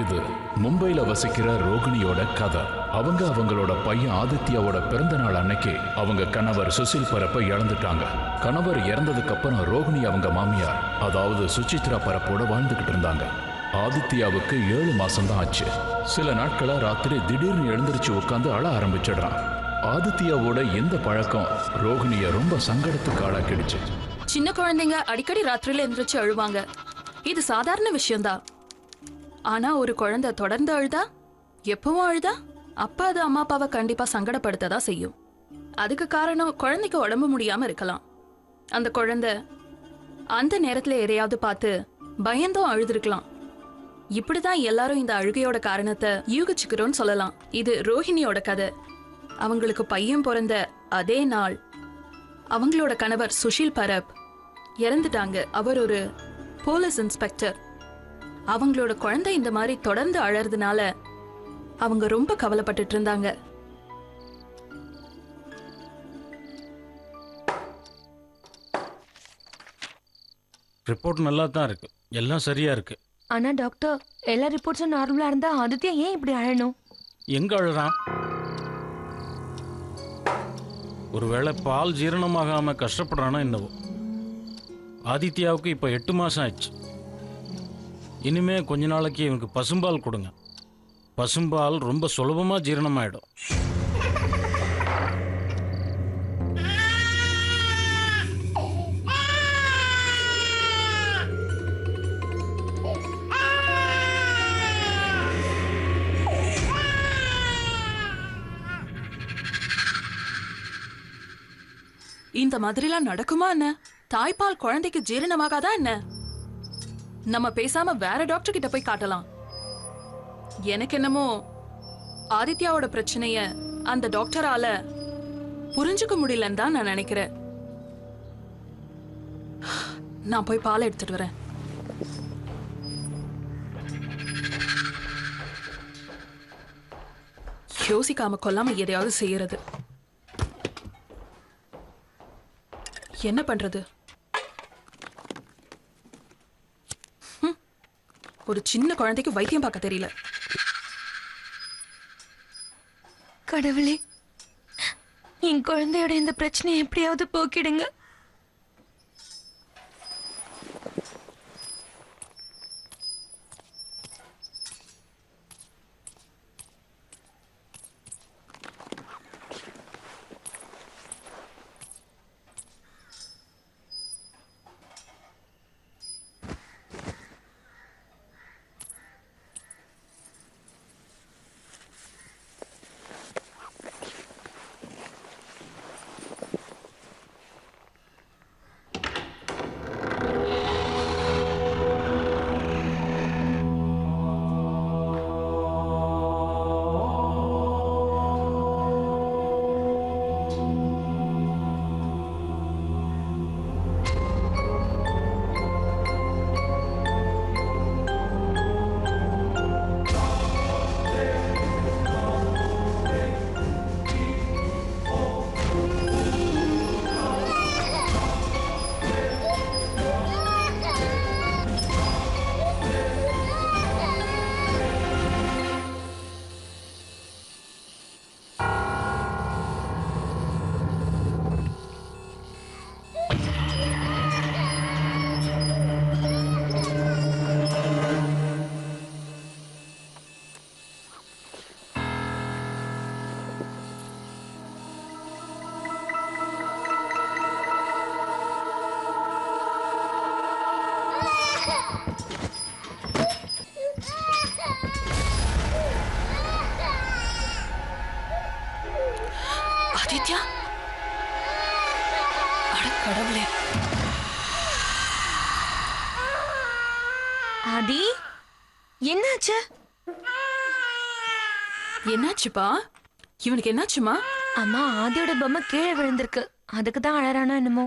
இது மும்பையில வசிக்கிற ரோகிணியோட கதை. அவங்களோட பையன் ஆதித்யாவோட பிறந்த நாள் அன்னைக்கு அவங்க கணவர் சுசில் பரப்பை இழந்துட்டாங்க. கணவர் இறந்ததுக்கு அப்புறம் ரோகிணி அவங்க மாமியார், அதாவது சுசித்ரா பரப்போட வாழ்ந்துகிட்டு இருந்தாங்க. ஆதித்யாவுக்கு 7 மாசம் தான் ஆச்சு. சில நாட்களா ராத்திரி திடீர்னு எழுந்திருச்சு உட்காந்து அழ ஆரம்பிச்சிடுறான். ஆதித்யாவோட இந்த பழக்கம் ரோகிணிய ரொம்ப சங்கடத்துக்கு ஆளாக்கிடுச்சு. சின்ன குழந்தைங்க அடிக்கடி ராத்திரியில எந்திரிச்சு அழுவாங்க, இது சாதாரண விஷயம்தான். ஆனா ஒரு குழந்தை தொடர்ந்து அழுதா, எப்பவும் அழுதா, அப்ப அது அம்மா அப்பாவை கண்டிப்பா சங்கடப்படுத்ததான் செய்யும். அதுக்கு காரணம் குழந்தைக்கு உடம்பு முடியாம இருக்கலாம். அந்த குழந்தை அந்த நேரத்துல எதையாவது பார்த்து பயந்தும் அழுதுருக்கலாம். இப்படிதான் எல்லாரும் இந்த அழுகையோட காரணத்தை யூகிச்சுக்கிறோன்னு சொல்லலாம். இது ரோஹிணியோட கதை. அவங்களுக்கு பையன் பிறந்த அதே நாள் அவங்களோட கணவர் சுஷில் பரப் இறந்துட்டாங்க. அவர் ஒரு போலீஸ் இன்ஸ்பெக்டர். அவங்களோட குழந்தை இந்த மாதிரி தொடர்ந்து அழறதுனால அவங்க ரொம்ப கவலைப்பட்டுட்டு இருந்தாங்க. ரிப்போர்ட் நல்லா தான் இருக்கு, எல்லாம் சரியா இருக்கு. ஆனா டாக்டர், எல்லா ரிப்போர்ட்ஸும் நார்மலா இருந்தா ஆதித்யா ஏன் இப்படி அழணும்? எங்க அழுறான்? ஒருவேளை பால் ஜீரணமாகாம கஷ்டப்படுறானா என்னவோ. ஆதித்யாவுக்கு இப்ப 8 மாசம் ஆயிடுச்சு. இனிமே கொஞ்ச நாளைக்கு இவனுக்கு பசும்பால் கொடுங்க. பசும்பால் ரொம்ப சுலபமா ஜீரணமாயிடும். இந்த மாதிரிலாம் நடக்குமா என்ன? தாய்ப்பால் குழந்தைக்கு ஜீரணமாகாதா என்ன? நம்ம பேசாம வேற டாக்டர் கிட்ட போய் காட்டலாம். எனக்கு என்னமோ ஆதித்யாவோட பிரச்சனைய அந்த டாக்டரால புரிஞ்சுக்க முடியலன்னு தான் நான் நினைக்கிறேன். நான் போய் பால் எடுத்துட்டு வரேன். யோசிக்காம கொல்லாம எதையாவது செய்யறது. என்ன பண்றது? ஒரு சின்ன குழந்தைக்கு வைத்தியம் பார்க்க தெரியல. கடவுளே, என் குழந்தையோட இந்த பிரச்சனையை எப்படியாவது போக்கிடுங்க. ஆதித்யா, அட கடவுளே. ஆதி, என்னாச்சு? என்னாச்சுப்பா? இவனுக்கு என்னாச்சுமா? அம்மா ஆதியோட பொம்மை கீழே விழுந்திருக்கு, அதுக்கு தான் அழறானோ என்னமோ.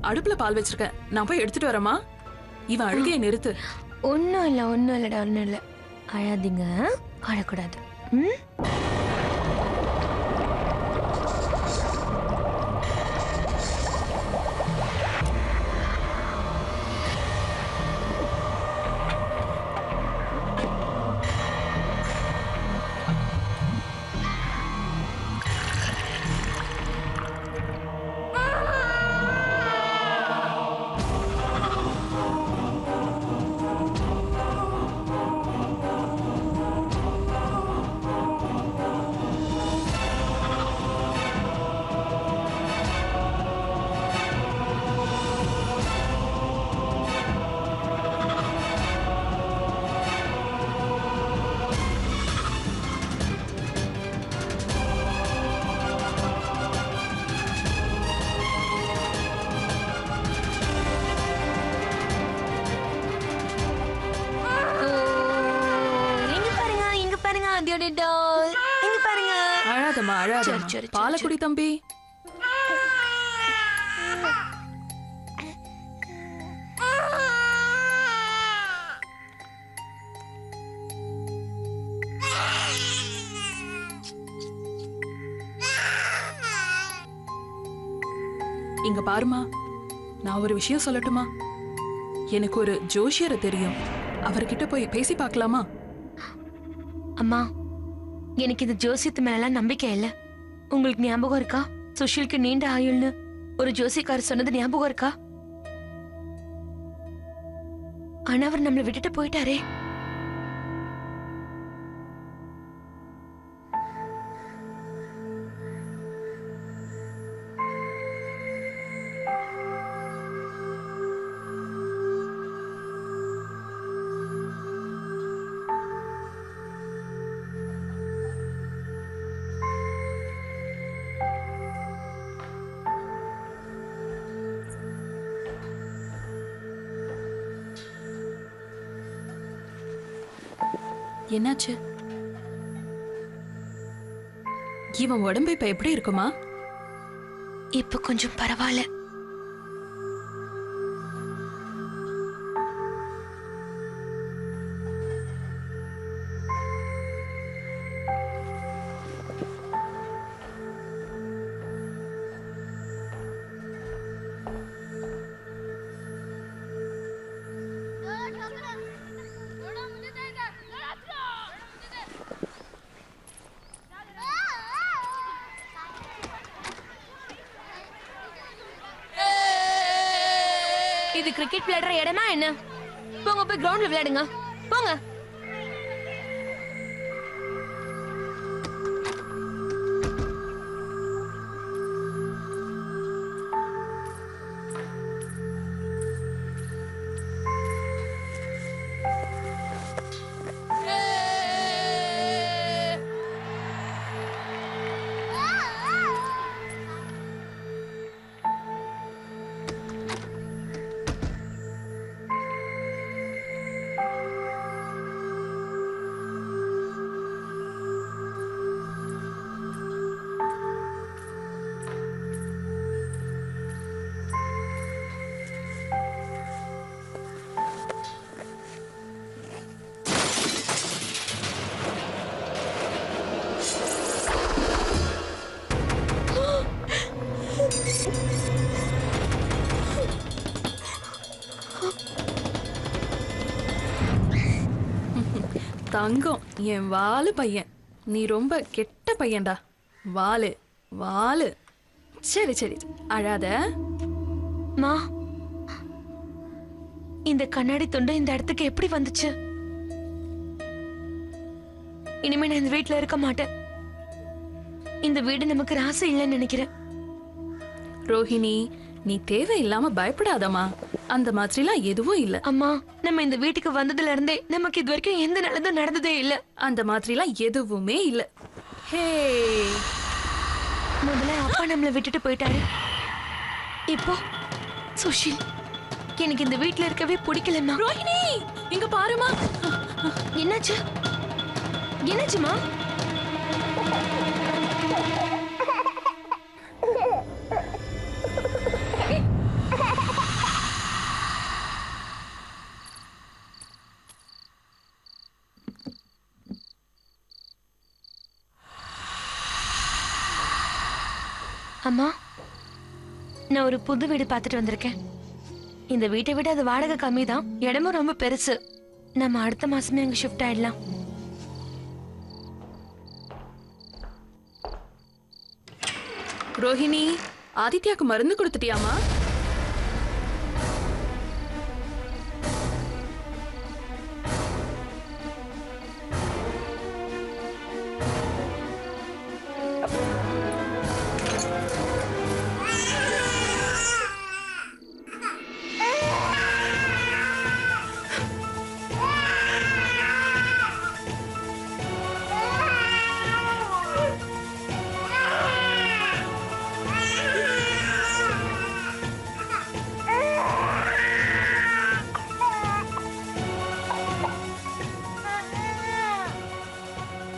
அடுப்புல பால் வச்சிருக்கேன், நான் போய் எடுத்துட்டு வரமா? இவன் அழுகையை நிறுத்து. ஒன்னும் இல்லடா, ஒன்னும் இல்ல. அழாதீங்க, அழக்கூடாது. ம். அழாதம்மா, அழாதம்மா. பாலை குடி தம்பி. இங்க பாருமா, நான் ஒரு விஷயம் சொல்லட்டுமா? எனக்கு ஒரு ஜோஷியரை தெரியும், அவர்கிட்ட போய் பேசி பார்க்கலாமா? அம்மா, எனக்கு இந்த ஜோசியத்து மேல நம்பிக்கை இல்ல. உங்களுக்கு ஞாபகம் இருக்கா, சுஷிலுக்கு நீண்ட ஆயுள்னு ஒரு ஜோசியக்காரர் சொன்னது ஞாபகம் இருக்கா? ஆனா அவர் நம்மளை விட்டுட்டு போயிட்டாரே. என்னாச்சு? இவன் உடம்பு இப்ப எப்படி இருக்குமா? இப்ப கொஞ்சம் பரவாயில்ல. இது கிரிக்கெட் விளையாடுற இடமா என்ன? போங்க போய் கிரவுண்ட்ல விளையாடுங்க, போங்க. தங்கம், என் வாலு பையன். நீ ரொம்ப கெட்ட பையன்டா. வாலு வாலு. சரி சரி, அழாத. மா, இந்த கண்ணாடி துண்டு இந்த இடத்துக்கு எப்படி வந்துச்சு? இனிமே நான் இந்த வீட்டுல இருக்க மாட்டேன். இந்த வீடு நமக்கு ராசி இல்லைன்னு நினைக்கிறேன். ரோஹிணி, நீ தேவையில்லாம பயப்படாதம்மா. அந்த மாதிரிலாம் எதுவும் இல்ல. அம்மா, நம்ம இந்த வீட்டுக்கு வந்ததுல இருந்தே நமக்கு இது வரைக்கும் எந்த நல்லதும் நடந்ததே இல்ல. அந்த மாதிரிலாம் எதுவுமே இல்ல. ஹே, முதல்ல அப்பா நம்மள விட்டுட்டு போயிட்டாரு. இப்போ சுஷில், எனக்கு இந்த வீட்ல இருக்கவே பிடிக்கலம்மா. ரோஹிணி இங்க பாருமா. என்னாச்சு? என்னாச்சுமா? அம்மா, நான் ஒரு புது வீடு பார்த்துட்டு வந்திருக்கேன். இந்த வீட்டை விட அது வாடகை கம்மி தான், இடமும் ரொம்ப பெருசு. நம்ம அடுத்த மாசமே அங்க ஷிஃப்ட் ஆயிடலாம். ரோஹிணி, ஆதித்யாக்கு மருந்து கொடுத்துட்டியாமா?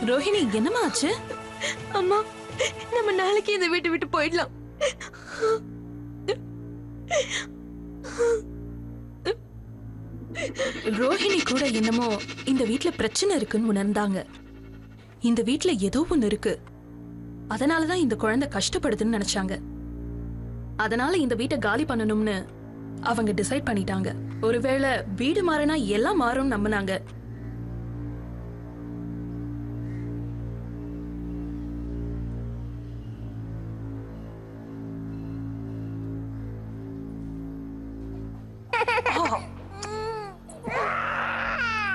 ரோஹிணி, என்னமா ஆச்சு? அம்மா, நம்ம நாளைக்கு இந்த வீட்டை விட்டு போயிடலாம். ரோஹிணி கூட என்னமோ இந்த வீட்ல பிரச்சனை இருக்குன்னு உணர்ந்தாங்க. இந்த வீட்ல ஏதோ ஒண்ணு இருக்கு, அதனாலதான் இந்த குழந்தை கஷ்டப்படுதுன்னு நினைச்சாங்க. அதனால இந்த வீட்டை காலி பண்ணணும்னு அவங்க டிசைட் பண்ணிட்டாங்க. ஒருவேளை வீடு மாறினா எல்லாம் மாறும் நம்பினாங்க.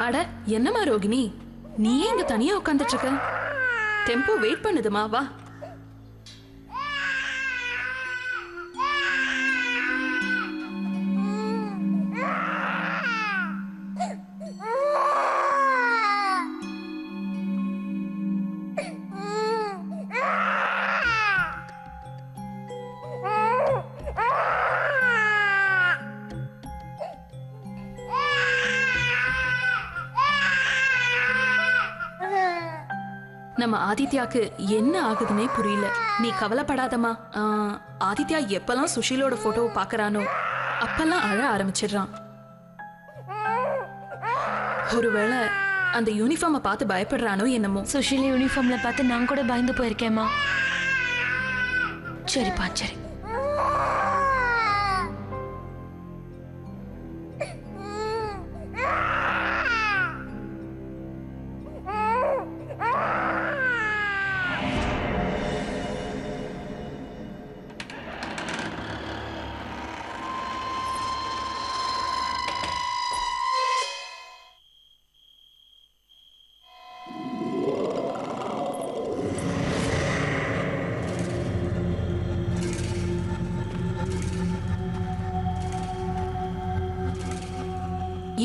அட, என்னமா ரோகிணி, நீயே இங்க தனியா உட்கார்ந்துட்டு இருக்க? டெம்போ வெயிட் பண்ணுதுமா, வா. நம்ம ஆதித்யாக்கு என்ன ஆகுதுன்னே புரியல. நீ கவலைப்படாதமா. ஆதித்யா எப்பெல்லாம் சுஷீலோட போட்டோவை பாக்குறானோ அப்பெல்லாம் அழ ஆரம்பிச்சிடுறான். ஒருவேளை அந்த யூனிஃபார்மை பார்த்து பயப்படுறானோ என்னமோ. சுஷீல் யூனிஃபார்ம்ல பார்த்து நான் கூட பயந்து போயிருக்கேம்மா. சரிப்பா, சரி.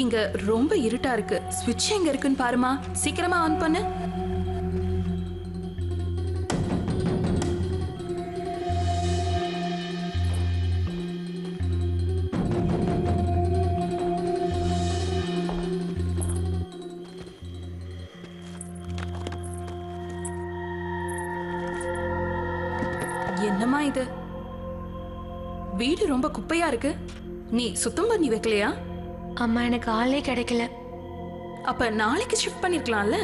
இங்க ரொம்ப இருட்டா இருக்கு. ஸ்விட்ச் எங்க இருக்குன்னு பாருமா. சீக்கிரமா ஆன் பண்ணு. என்னம்மா இது? வீடு ரொம்ப குப்பையா இருக்கு. நீ சுத்தம் பண்ணி வைக்கலையா? அம்மா, எனக்கு ஆளே கிடைக்கல. அப்ப நாளைக்கு ஷிஃப்ட் பண்ணிருக்கலாம்ல.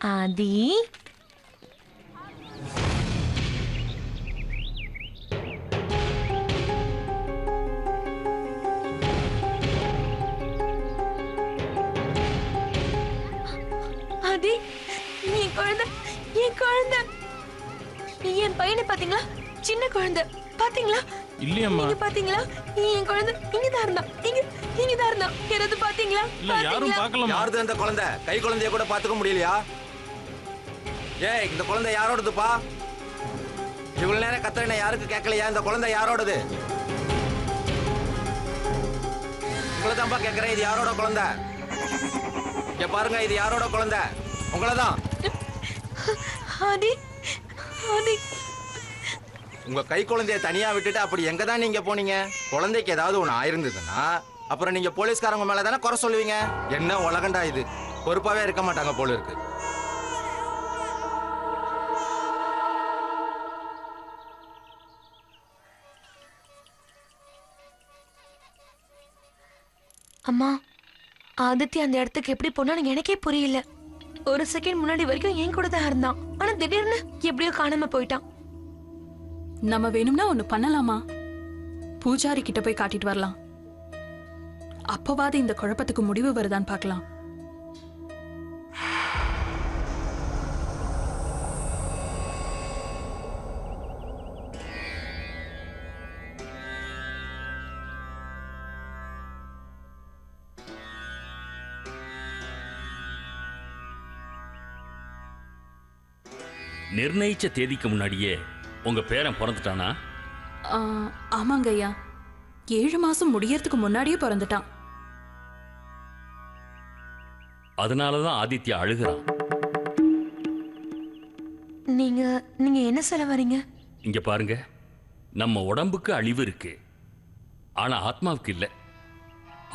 ஆதி ஆதி, என் குழந்தை, என் குழந்தை, என் பையனை பாத்தீங்களா? சின்ன குழந்தை பாத்தீங்களா? இல்லையம்மா. நீங்க பாத்தீங்களா? என் குழந்தை இங்கதான் இருந்தான், இங்கதான் இருந்தான். யாராவது பாத்தீங்களா? இல்ல, யாரும் பார்க்கல. யாருது இந்த குழந்தை? கை குழந்தைய கூட பாத்துக்க முடியலையா? ஏய், இந்த குழந்தை யாரோடதுப்பா? இவ்வளவு நேரம் கத்துறேன், யாருக்கு கேட்கலையா? இந்த குழந்தை யாரோடது? உங்களதான்ப்பா கேட்கறேன், இது யாரோட குழந்தை? இங்க பாருங்க, இது யாரோட குழந்தை? உங்களதான். ஆதி, ஆதி, உங்க கை குழந்தைய தனியா விட்டுட்டு அப்படி எங்க தான் நீங்க போனீங்க? குழந்தைக்கு ஏதாவது ஒண்ணு ஆயிருந்ததுன்னா அப்புறம் நீங்க போலீஸ்காரங்க மேல தானே குறை சொல்லுவீங்க. என்ன உலகண்டா இது? பொறுப்பாவே இருக்க மாட்டாங்க போல இருக்கு. அம்மா, ஆதித்யா அந்த இடத்துக்கு எப்படி போனான்னு எனக்கே புரியல. ஒரு செகண்ட் முன்னாடி வரைக்கும் என் கூட தான் இருந்தான். ஆனா திடீர்னு எப்படியோ காணாம போயிட்டான். நம்ம வேணும்னா ஒண்ணு பண்ணலாமா? பூஜாரி கிட்ட போய் காட்டிட்டு வரலாம். அப்பவாது இந்த குழப்பத்துக்கு முடிவு வருதான்னு பார்க்கலாம். நிர்ணயிச்ச தேதிக்கு முன்னாடியே உங்க பேரன் பிறந்துட்டானா? ஆமாங்க ஐயா, 7 மாசம் முடியறதுக்கு முன்னாடியே பிறந்துட்டான். அதனாலதான் ஆதித்யா அழுகிறான். நீங்க நீங்க என்ன சொல்ல வரீங்க? இங்க பாருங்க, நம்ம உடம்புக்கு அழிவு இருக்கு, ஆனா ஆத்மாவுக்கு இல்ல.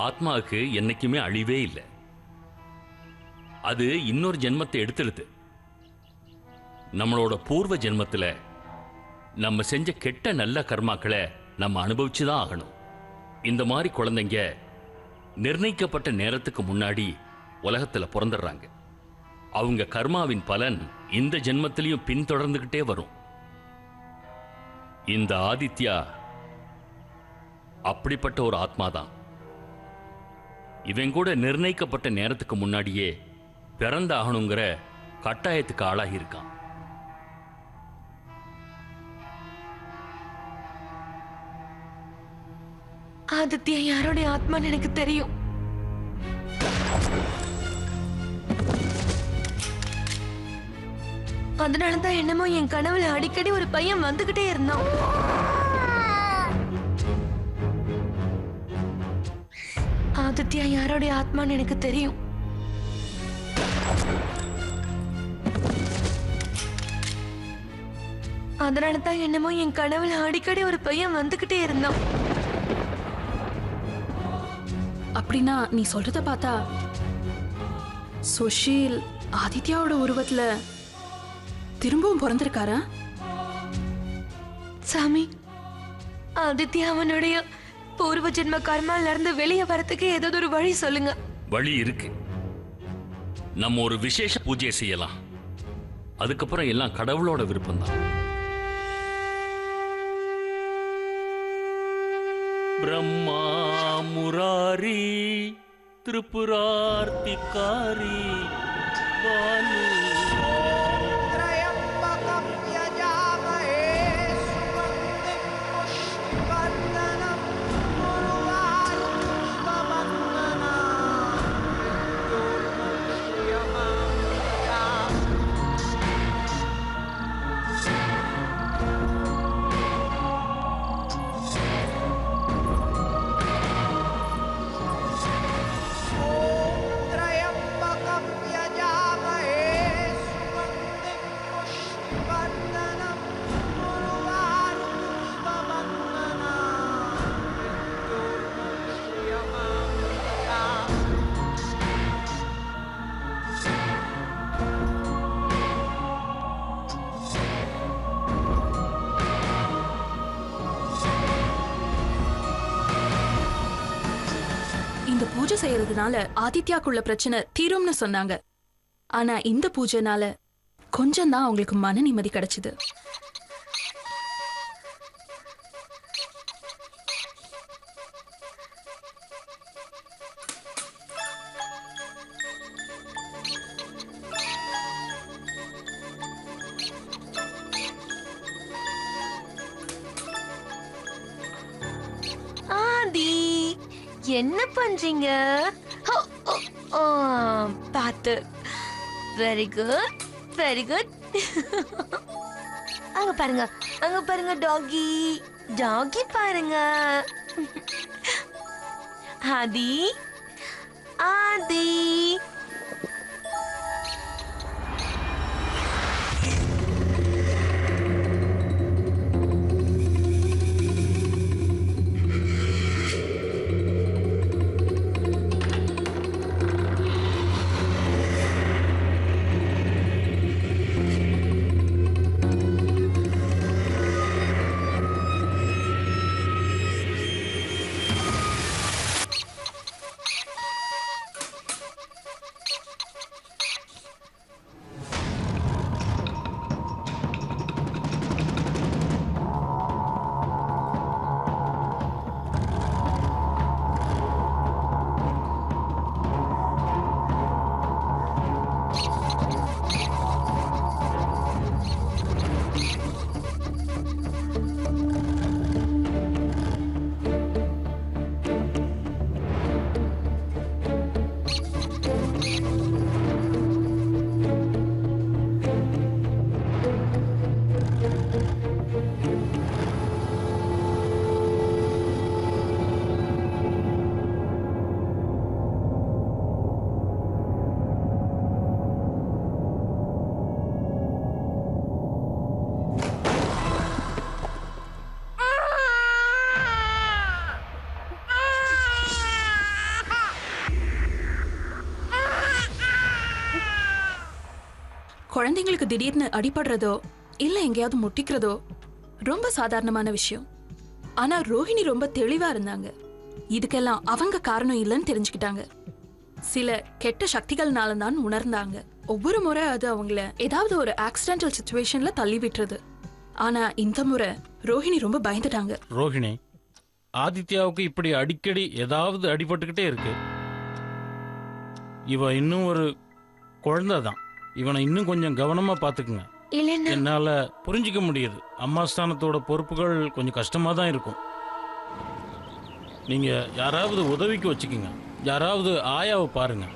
ஆத்மாவுக்கு என்னைக்குமே அழிவே இல்லை. அது இன்னொரு ஜென்மத்தை எடுத்துடுது. நம்மளோட பூர்வ ஜென்மத்துல நம்ம செஞ்ச கெட்ட நல்ல கர்மாக்களை நம்ம அனுபவிச்சுதான் ஆகணும். இந்த மாதிரி குழந்தைங்க நிர்ணயிக்கப்பட்ட நேரத்துக்கு முன்னாடி உலகத்துல பிறந்துடுறாங்க. அவங்க கர்மாவின் பலன் இந்த ஜென்மத்திலையும் பின்தொடர்ந்துகிட்டே வரும். இந்த ஆதித்யா அப்படிப்பட்ட ஒரு ஆத்மாதான். இவன் கூட நிர்ணயிக்கப்பட்ட நேரத்துக்கு முன்னாடியே பிறந்த ஆகணுங்கிற கட்டாயத்துக்கு ஆளாகி இருக்கான். ஆதித்யா யாரோடைய ஆத்மான்னு எனக்கு தெரியும். அதனாலதான் என்னமோ என் கனவுல அடிக்கடி ஒரு பையன் வந்துகிட்டே இருந்தான். ஆதித்யா யாரோடைய ஆத்மான்னு எனக்கு தெரியும். அதனாலதான் என்னமோ என் கனவுல அடிக்கடி ஒரு பையன் வந்துகிட்டே இருந்தான். அப்படின்னா நீ சொல்றத பார்த்தா சுஷீல் ஆதித்யாவோட உருவத்துல திரும்பவும் பிறந்திருக்காரா? சாமி, ஆதித்யா அவனுடைய பூர்வ ஜென்ம கர்மால இருந்து வெளியே வரதுக்கு ஏதாவது ஒரு வழி சொல்லுங்க. வழி இருக்கு. நம்ம ஒரு விசேஷ பூஜையை செய்யலாம். அதுக்கப்புறம் எல்லாம் கடவுளோட விருப்பம்தான். பிரம்மா முராரி திரிபுரார்த்திகாரி பாலு இந்த பூஜை செய்யறதுனால ஆதித்யாக்குள்ள பிரச்சனை தீரும்னு சொன்னாங்க. ஆனா இந்த பூஜைனால கொஞ்சம் தான் அவங்களுக்கு மன நிம்மதி கிடைச்சது. ஆதி என்ன பண்றீங்க? பாத்து. Very good, very good. அங்க பாருங்க, அங்க பாருங்க டாகி, டாகி பாருங்க. ஆதி, ஆதி. குழந்தைங்களுக்கு திடீர்னு அடிபடுறதோ இல்ல எங்கேயாவது முட்டிக்கிறதோ ரொம்ப சாதாரணமான விஷயம். ஆனா ரோஹிணி ரொம்ப தெளிவா இருந்தாங்க. இதுக்கெல்லாம் அவங்க காரணம் இல்லைன்னு தெரிஞ்சுக்கிட்டாங்க. சில கெட்ட சக்திகள்னால தான் உணர்ந்தாங்க. ஒவ்வொரு முறை அது அவங்கள ஏதாவது ஒரு ஆக்சிடென்டல் சிச்சுவேஷன்ல தள்ளி விட்டுறது. ஆனா இந்த முறை ரோஹிணி ரொம்ப பயந்துட்டாங்க. ரோஹிணி, ஆதித்யாவுக்கு இப்படி அடிக்கடி ஏதாவது அடிபட்டுக்கிட்டே இருக்கு. இவ இன்னும் ஒரு குழந்தை தான். இவனை இன்னும் கொஞ்சம் கவனமா பாத்துக்குங்க. என்னால புரிஞ்சிக்க முடியுது. அம்மா ஸ்தானத்தோட பொறுப்புகள் கொஞ்சம் கஷ்டமா தான் இருக்கும். நீங்க யாராவது உதவிக்கு வச்சுக்கோங்க. யாராவது ஆயாவை பாருங்க.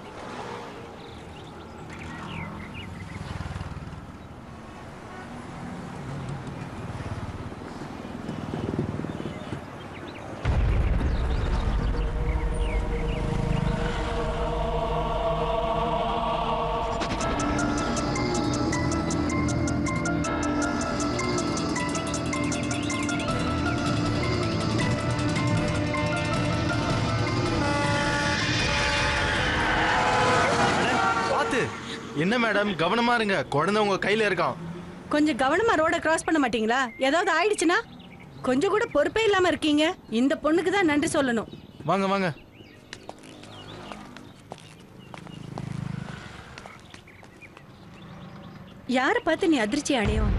என்ன மேடம், கவனமா இருங்க. குழந்தை உங்க கையில இருக்கான். கொஞ்சம் கவனமா ரோட கிராஸ் பண்ண மாட்டீங்களா? ஏதாவது ஆயிடுச்சுன்னா கொஞ்சம் கூட பொறுப்பே இல்லாம இருக்கீங்க. இந்த பொண்ணுக்கு தான் நன்றி சொல்லணும். வாங்க வாங்க. யார பார்த்து நீ அதிர்ச்சி அடையும்?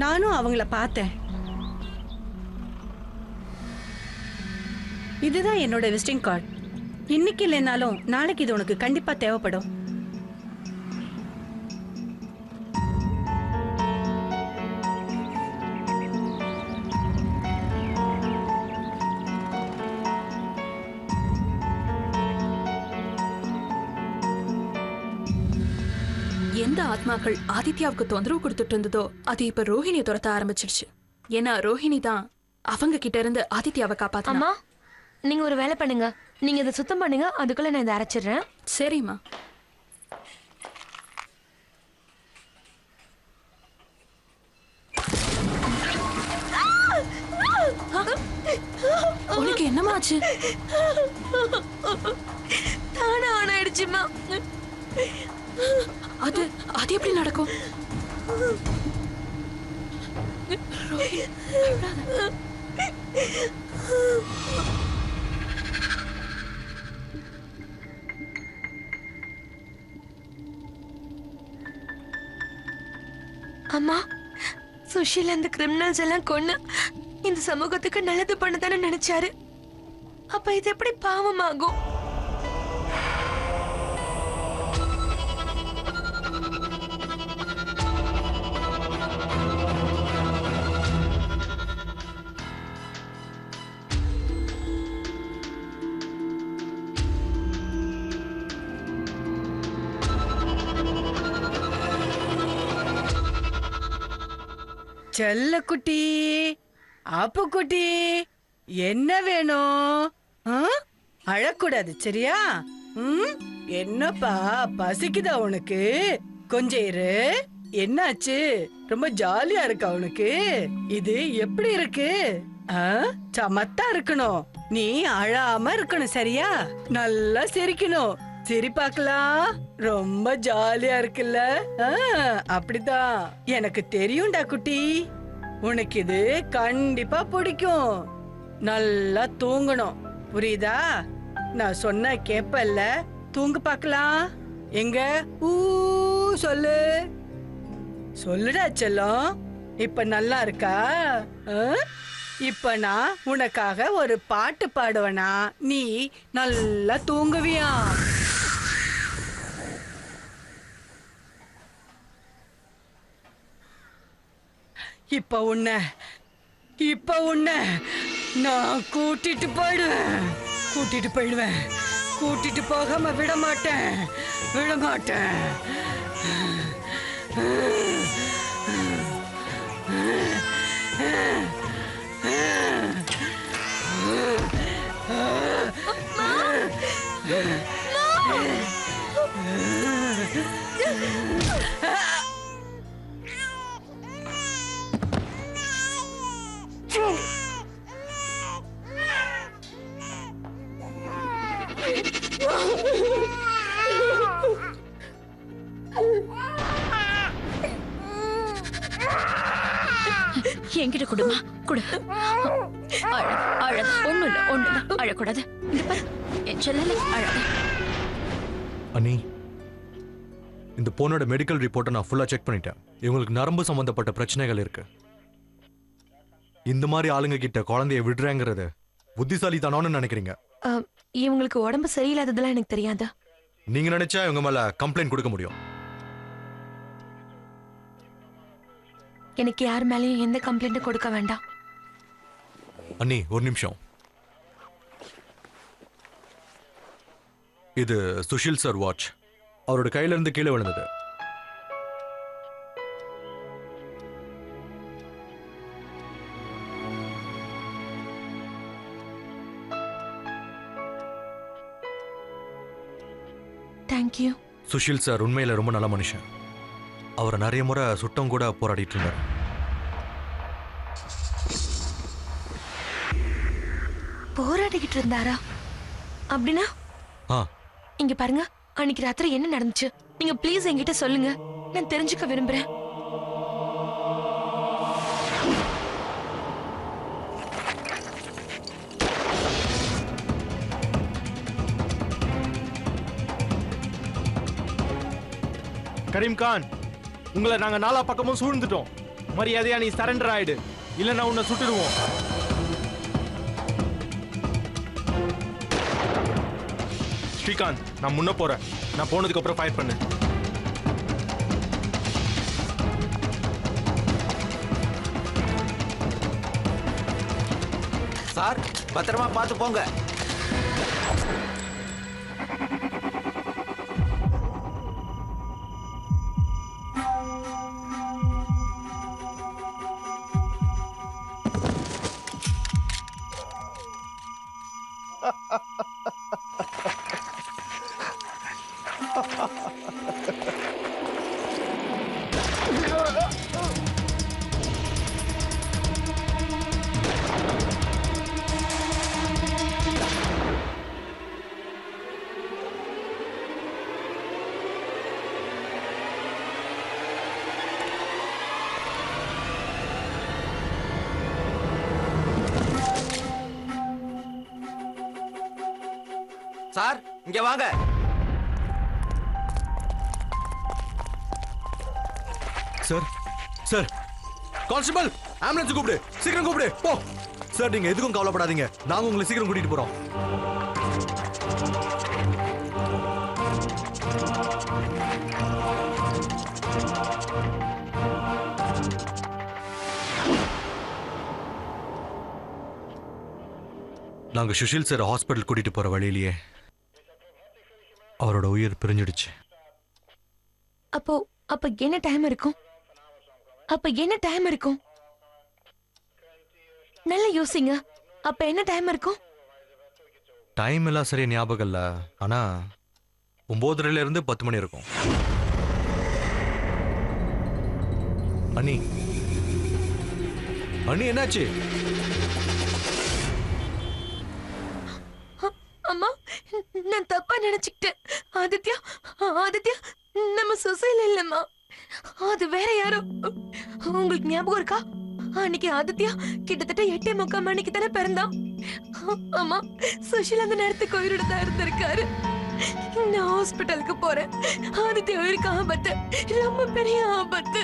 நானும் அவங்கள பார்த்தேன். இதுதான் என்னோட விசிட்டிங் கார்டு. இன்னைக்கு இல்லைனாலும் நாளைக்கு இது உனக்கு கண்டிப்பா தேவைப்படும். எந்த ஆத்மாக்கள் ஆதித்யாவுக்கு தொந்தரவு கொடுத்துட்டு இருந்ததோ அது இப்ப ரோஹிணியை துரத்த ஆரம்பிச்சிருச்சு. ஏன்னா ரோஹிணி தான் அவங்க கிட்ட இருந்து ஆதித்யாவை காப்பாத்தணும். அம்மா, நீங்க ஒரு வேலை பண்ணுங்க. நீங்க இதை சுத்தம் பண்ணுங்க. அதுக்குள்ள நான் இதை அரைச்சிடுறேன். சரிம்மா. உனக்கு என்னமா ஆச்சு? தானே ஆன் ஆயிடுச்சுமா. அது அது எப்படி நடக்கும்? அம்மா, சுஷீல் அந்த கிரிமினல்ஸ் எல்லாம் கொன்னு இந்த சமூகத்துக்கு நல்லது பண்ணதானே நினைச்சாரு. அப்ப இது எப்படி பாவமாகும்? செல்ல குட்டி, அப்பு குட்டி, என்ன வேணும்? அழக்கூடாது சரியா? என்னப்பா பசிக்குதா உனக்கு? கொஞ்சம் இரு. என்னாச்சு? ரொம்ப ஜாலியா இருக்கா உனக்கு? இது எப்படி இருக்கு? சமத்தா இருக்கணும். நீ அழாம இருக்கணும் சரியா? நல்லா சிரிக்கணும். சிரி பார்க்கலாம். ரொம்ப ஜாலியா இருக்குல்ல? அப்படிதான். எனக்கு தெரியும்டா குட்டி, உனக்கு இது கண்டிப்பா பிடிக்கும். நல்லா தூங்கணும், புரியுதா? நான் சொன்ன கேப்பல்ல? தூங்கு பார்க்கலாம். எங்க ஊ சொல்லு, சொல்லுடா செல்லம். இப்ப நல்லா இருக்கா? இப்ப நான் உனக்காக ஒரு பாட்டு பாடுவனா, நீ நல்லா தூங்குவியா? இப்ப உன்னை நான் கூட்டிட்டு போயிடுவேன். கூட்டிட்டு போகாம விட மாட்டேன். என்கிட்ட கொடுமா, கொடு. ஒண்ணும் இல்ல, அழக்கூடாது. என் செல்லல அழாத. அண்ணி, இந்த பொண்ணோட மெடிக்கல் ரிப்போர்ட்டை நான் ஃபுல்லா செக் பண்ணிட்டேன். இவங்களுக்கு நரம்பு சம்பந்தப்பட்ட பிரச்சனைகள் இருக்கு. இந்த மாதிரி ஆளுங்க கிட்ட குழந்தைய விடுறேங்கிறது புத்திசாலி தானோன்னு நினைக்கிறீங்க? இவங்களுக்கு உடம்பு சரியில்லாததெல்லாம் எனக்கு தெரியாதா? நீங்க நினைச்சா இவங்க மேல கம்ப்ளைண்ட் கொடுக்க முடியும். எனக்கு யார் மேலேயும் எந்த கம்ப்ளைண்ட் கொடுக்க வேண்டாம். அண்ணி, ஒரு நிமிஷம். இது சுஷில் சார் வாட்ச். அவரோட கையில இருந்து கீழே விழுந்தது. தேங்க்யூ. சுஷில் சார் உண்மையில ரொம்ப நல்ல மனுஷன். அவரை நிறைய முறை சுட்டம் கூட போராடிட்டு இருந்தார். போராடிக்கிட்டு இருந்தாரா? அப்படின்னா இங்க பாருங்க, அன்னைக்கு ராத்திரி என்ன நடந்துச்சு நீங்க ப்ளீஸ் என்கிட்ட சொல்லுங்க. நான் தெரிஞ்சுக்க விரும்புறேன். கரீம்கான், உங்களை நாங்க நாலா பக்கமும் சூழ்ந்துட்டோம். மரியாதையா நீ சரண்டர் ஆயிடு, இல்லைன்னா உன்னை சுட்டுடுவோம். ஸ்ரீகாந்த், நான் முன்ன போறேன். நான் போனதுக்கு அப்புறம் ஃபைட் பண்ணு. சார், பத்திரமா பார்த்து போங்க. சார், இங்க வாங்க. சார், சார் கான்ஸ்டபிள் ஆம்புலன்ஸ் கூப்பிடு, சீக்கிரம் கூப்பிடு போ. சார் நீங்க எதுக்கும் கவலைப்படாதீங்க, நாங்க உங்களை சீக்கிரம் கூட்டிட்டு போறோம். நாங்க சுஷில் சார் ஹாஸ்பிட்டல் கூட்டிட்டு போற வழியிலேயே அவரோட உயிர் பிரிஞ்சிடுச்சு. அப்ப என்ன டைம் இருக்கும்? நல்ல யோசிங்க. அப்ப என்ன டைம் இருக்கும்? டைம் எல்லாம் சரியா ஞாபகம் இல்ல, ஆனா 9:30 இருந்து 10 மணி இருக்கும். அண்ணி என்னாச்சு? அம்மா, நான் தப்பா நினைச்சுக்கிட்டேன். ஆதித்யா நம்ம சொசைல இல்லம்மா, அது வேற யாரோ. உங்களுக்கு ஞாபகம் இருக்கா? அன்னைக்கு ஆதித்யா கிட்டத்தட்ட 8:45 மணிக்கு தானே பிறந்தான். அம்மா, சுஷில் அந்த நேரத்துக்கு உயிரோட தான் இருந்திருக்காரு. நான் ஹாஸ்பிட்டலுக்கு போறேன். ஆதித்யா உயிருக்கு ஆபத்து, ரொம்ப பெரிய ஆபத்து.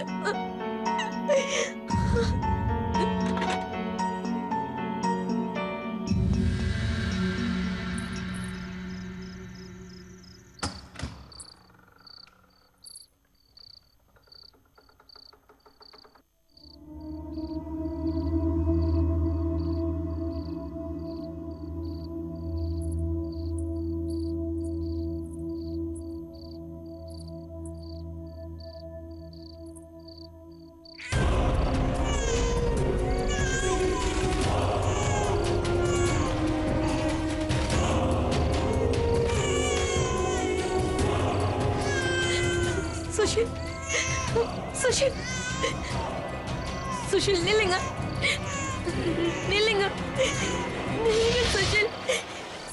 சுஷில் நில்லுங்க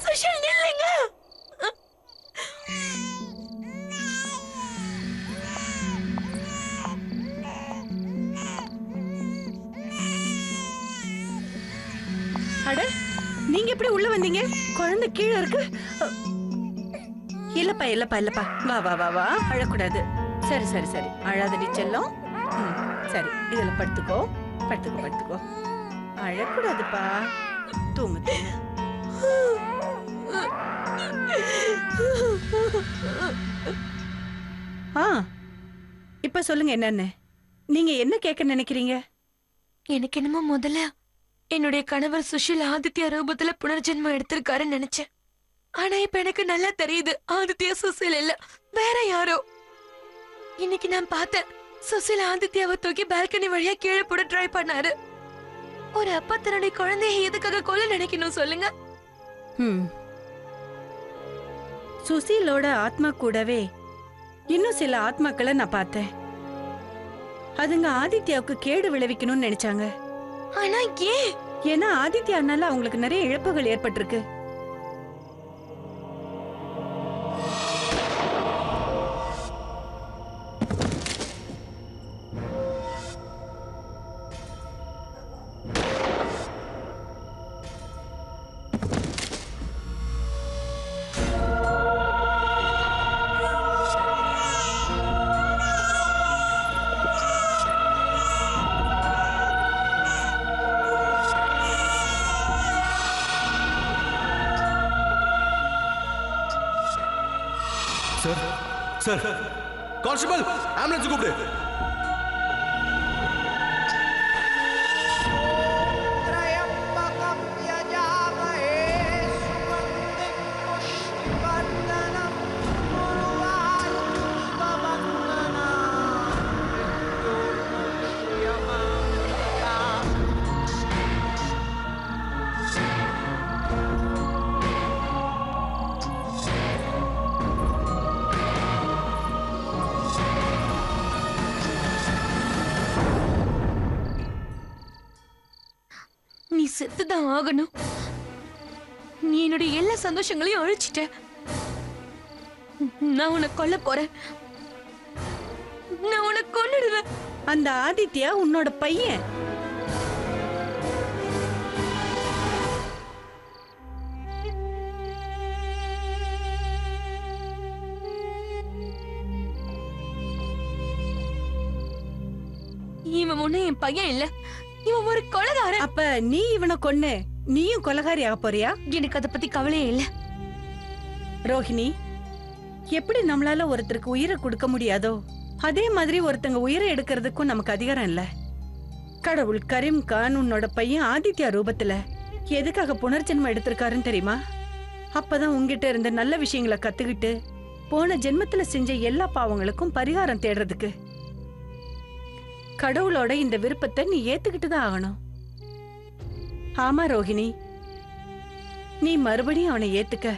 சுஷில் நில்லுங்க. அட, நீங்க எப்படி உள்ள வந்தீங்க? குழந்தை கீழே இருக்கு. இல்லப்பா வா வா வா வா, அழக்கூடாது. சரி அழாதடி செல்லம். சரி, இதுல படுத்துக்கோ. அழக்கூடாதுப்பா. தூங்கு. இப்ப சொல்லுங்க என்னன்னு. நீங்க என்ன கேட்க நினைக்கிறீங்க? எனக்கு என்னமோ முதல்ல என்னுடைய கணவர் சுஷில் ஆதித்யா ரூபத்துல புனர்ஜென்மம் எடுத்திருக்காருன்னு நினைச்சேன். ஆனா இப்ப எனக்கு நல்லா தெரியுது, ஆதித்யா சுஷில் இல்ல, வேற யாரோ. இன்னைக்கு நான் பார்த்தேன், சுஷில் ஆதித்யாவை தூக்கி பால்கனி வழியா கீழே போட ட்ரை பண்ணாரு. ஒரு அப்பா தன்னுடைய குழந்தைய எதுக்காக கொல்ல நினைக்கணும் சொல்லுங்க? சுஷிலோட ஆத்மா கூடவே இன்னும் சில ஆத்மாக்களை நான் பார்த்தேன். அதுங்க ஆதித்யாவுக்கு கேடு விளைவிக்கணும்னு நினைச்சாங்க. ஆனா ஏன்? ஏன்னா ஆதித்யானால அவங்களுக்கு நிறைய இழப்புகள் ஏற்பட்டிருக்கு. சார் கான்ஸ்டபிள் ஆம்புலன்ஸ் கூப்பிடு. செத்துதான் ஆகணும். நீ என்னுடைய எல்லா சந்தோஷங்களையும் அழிச்சிட்ட. நான் உன்னை கொல்ல போறேன். நான் உன்னை கொன்னுடுவேன். அந்த ஆதித்யா உன்னோட பையன். இவன் ஒண்ணு என் பையன் இல்ல, இவன் ஒரு கொலைகாரன். அப்ப நீ இவனை கொன்னு நீயும் கொலைகாரி ஆக போறியா? எனக்கு அத பத்தி கவலையே இல்ல. ரோஹிணி, எப்படி நம்மளால ஒருத்தருக்கு உயிரை கொடுக்க முடியாதோ அதே மாதிரி ஒருத்தங்க உயிரை எடுக்கிறதுக்கும் நமக்கு அதிகாரம் இல்ல. கடவுள் கரீம் கான் உன்னோட பையன் ஆதித்யா ரூபத்துல எதுக்காக புனர்ஜென்மம் எடுத்திருக்காருன்னு தெரியுமா? அப்பதான் உங்ககிட்ட இருந்த நல்ல விஷயங்களை கத்துக்கிட்டு போன ஜென்மத்துல செஞ்ச எல்லா பாவங்களுக்கும் பரிகாரம் தேடுறதுக்கு. கடவுளோட இந்த விருப்பத்தை நீ ஏத்துக்கிட்டு தான் ஆகணும். ஆமா ரோஹிணி, நீ மறுபடியும் அவனை ஏத்துக்க.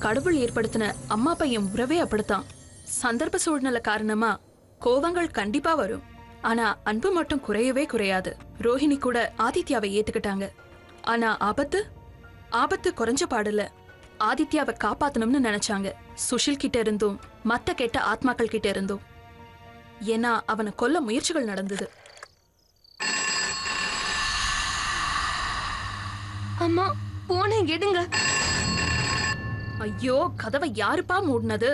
கடவுள் ஏற்படுத்தின அம்மா பையன் உறவே அப்படித்தான். சந்தர்ப்ப சூழ்நிலை காரணமா கோவங்கள் கண்டிப்பா வரும். ஆனா அன்பு மட்டும் குறையவே குறையாது. ரோஹிணி கூட ஆதித்யாவை ஏத்துக்கிட்டாங்க. ஆனா ஆபத்து குறைஞ்ச பாடல. ஆதித்யாவை காப்பாத்தணும்னு நினைச்சாங்க, சுஷில் கிட்ட இருந்தும் மத்த கெட்ட ஆத்மாக்கள் கிட்ட இருந்தும். ஏன்னா அவனை கொல்ல முயற்சிகள் நடந்தது. அம்மா போன எடுங்க. ஐயோ, கதவை யாருப்பா மூடினது?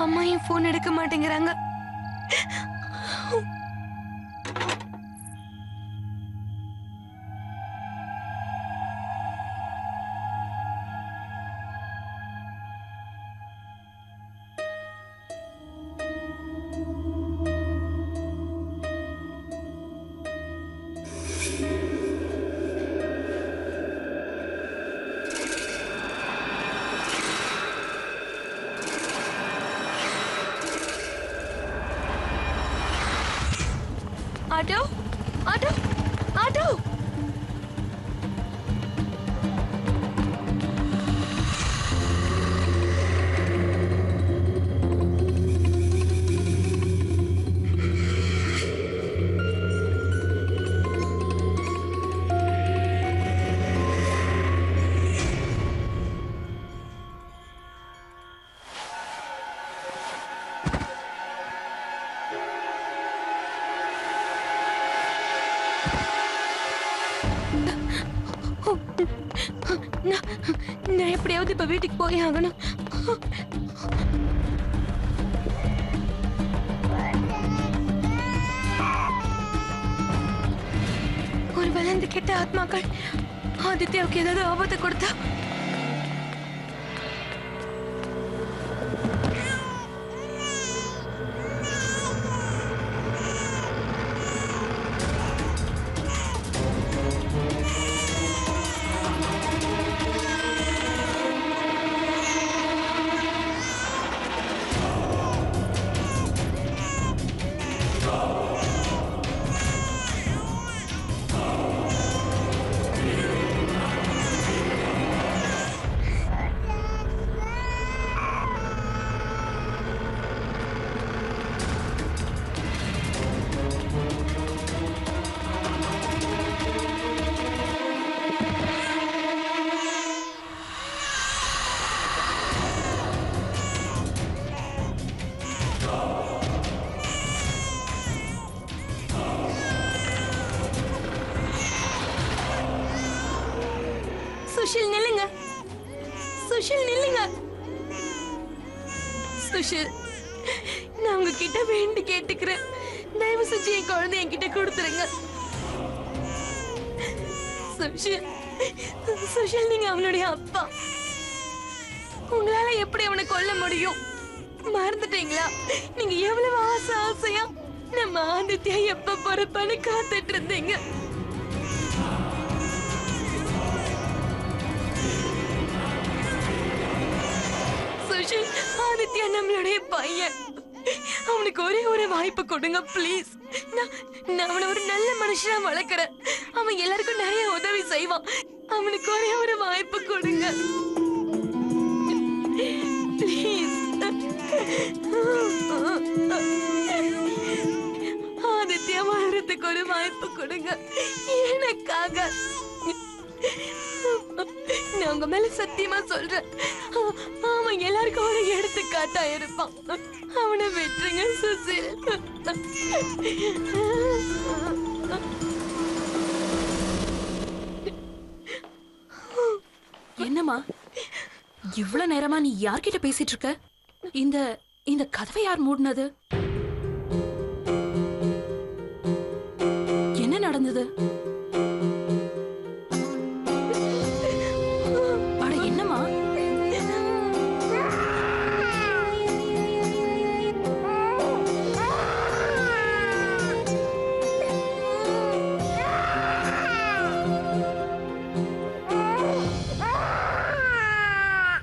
அம்மா என் போன் எடுக்க மாட்டேங்கிறாங்க. Auto auto auto. நான் எப்படியாவது இப்ப வீட்டுக்கு போய் ஆகணும். ஒருவேளை இந்த கெட்ட ஆத்மாக்கள் ஆதித்யாவுக்கு ஏதாவது ஆபத்து கொடுத்தா? சுஷில் நில்லுங்க, சுஷில் நில்லுங்க. சுஷில், நான் உங்ககிட்ட வேண்டி கேட்டுக்கிறேன், தயவு செஞ்சு என் குழந்தை என்கிட்ட கொடுத்துருங்க. சுஷில், சுஷில், நீங்க அவனுடைய அப்பா. உங்களால எப்படி அவனை கொல்ல முடியும்? மறந்துட்டீங்களா? நீங்க எவ்வளவு ஆசையா நம்ம ஆதித்யா எப்ப பொறுப்பான்னு காத்துட்டு இருந்தீங்க. சுஷில், ஆதித்யா நம்மளுடைய பையன். அவனுக்கு ஒரே ஒரு வாய்ப்பு கொடுங்க ப்ளீஸ். நான் அவனை ஒரு நல்ல மனுஷனா வளர்க்கிறேன். அவன் எல்லாருக்கும் நிறைய உதவி செய்வான். அவனுக்கு ஒரே ஒரு வாய்ப்பு கொடுங்க. ஒரு வாய்ப்பு கொடுங்க எனக்காக. நான் உங்க மேல சத்தியமா சொல்றேன், அவன் எல்லாருக்கும் ஒரு எடுத்துக்காட்டா இருப்பான். அவனை விட்டுருங்க சுசில். என்னம்மா இவ்வளவு நேரமா நீ யார்கிட்ட பேசிட்டு இருக்க? இந்த இந்த கதவை யார் மூடினது? என்ன நடந்தது? அட என்னம்மா?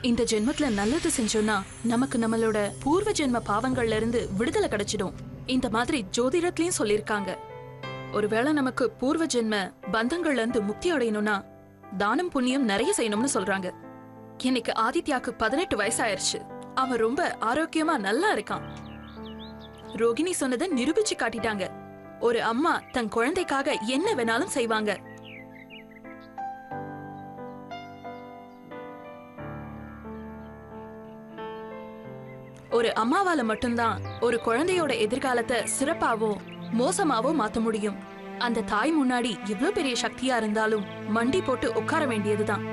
இந்த ஜென்மத்துல நல்லது செஞ்சோம்னா நமக்கு நம்மளோட பூர்வ ஜென்ம பாவங்கள்ல இருந்து விடுதலை கிடைச்சிடும். இந்த மாதிரி ஜோதிடத்திலயும் சொல்லிருக்காங்க. ஒருவேளை நமக்கு பூர்வ ஜென்ம பந்தங்கள்ல இருந்து முக்தி அடையணும்னா தானம் புண்ணியம் நிறைய செய்யணும்னு சொல்றாங்க. இன்னைக்கு ஆதித்யாக்கு 18 வயசாயிருச்சு. அவன் ரொம்ப ஆரோக்கியமா நல்லா இருக்கான். ரோகிணி சொன்னதை நிரூபிச்சு காட்டிட்டாங்க. ஒரு அம்மா தன் குழந்தைக்காக என்ன வேணாலும் செய்வாங்க. ஒரு அம்மாவால மட்டும்தான் ஒரு குழந்தையோட எதிர்காலத்தை சிறப்பாவோ மோசமாவோ மாத்த முடியும். அந்த தாய் முன்னாடி எவ்வளவு பெரிய சக்தியா இருந்தாலும் மண்டி போட்டு உட்கார வேண்டியதுதான்.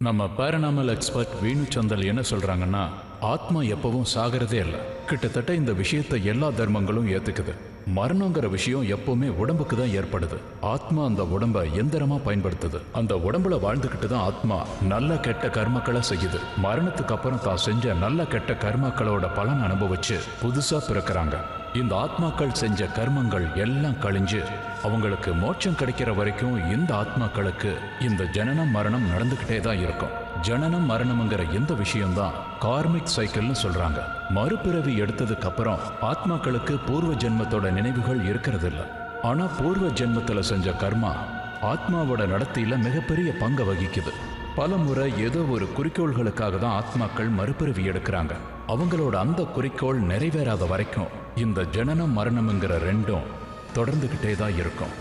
நம்ம பேரனாமல் எக்ஸ்பர்ட் வேணு சந்தல் என்ன சொல்றாங்கன்னா, ஆத்மா எப்பவும் சாகிறதே இல்லை. கிட்டத்தட்ட இந்த விஷயத்தை எல்லா தர்மங்களும் ஏத்துக்குது. மரணங்கிற விஷயம் எப்பவுமே உடம்புக்கு தான் ஏற்படுது. ஆத்மா அந்த உடம்ப எந்திரமா பயன்படுத்துது. அந்த உடம்புல வாழ்ந்துகிட்டு தான் ஆத்மா நல்ல கெட்ட கர்மக்களை செய்யுது. மரணத்துக்கு அப்புறம் தான் செஞ்ச நல்ல கெட்ட கர்மாக்களோட பலன் அனுபவிச்சு புதுசா பிறக்கிறாங்க. இந்த ஆத்மாக்கள் செஞ்ச கர்மங்கள் எல்லாம் கழிஞ்சு அவங்களுக்கு மோட்சம் கிடைக்கிற வரைக்கும் இந்த ஆத்மாக்களுக்கு இந்த ஜனனம் மரணம் நடந்துகிட்டே தான் இருக்கும். ஜனனம் மரணம்ங்கிற இந்த விஷயம்தான் கார்மிக் சைக்கிள்னு சொல்றாங்க. மறுபிறவி எடுத்ததுக்கு அப்புறம் ஆத்மாக்களுக்கு பூர்வ ஜென்மத்தோட நினைவுகள் இருக்கிறது இல்ல. ஆனா பூர்வ ஜென்மத்துல செஞ்ச கர்மா ஆத்மாவோட நடத்தையில மிகப்பெரிய பங்கு வகிக்குது. பல முறை ஏதோ ஒரு குறிக்கோள்களுக்காக தான் ஆத்மாக்கள் மறுபிறவி எடுக்கிறாங்க. அவங்களோட அந்த குறிக்கோள் நிறைவேறாத வரைக்கும் இந்த ஜனனம் மரணம்ங்கிற ரெண்டும் தொடர்ந்துகிட்டே தான் இருக்கும்.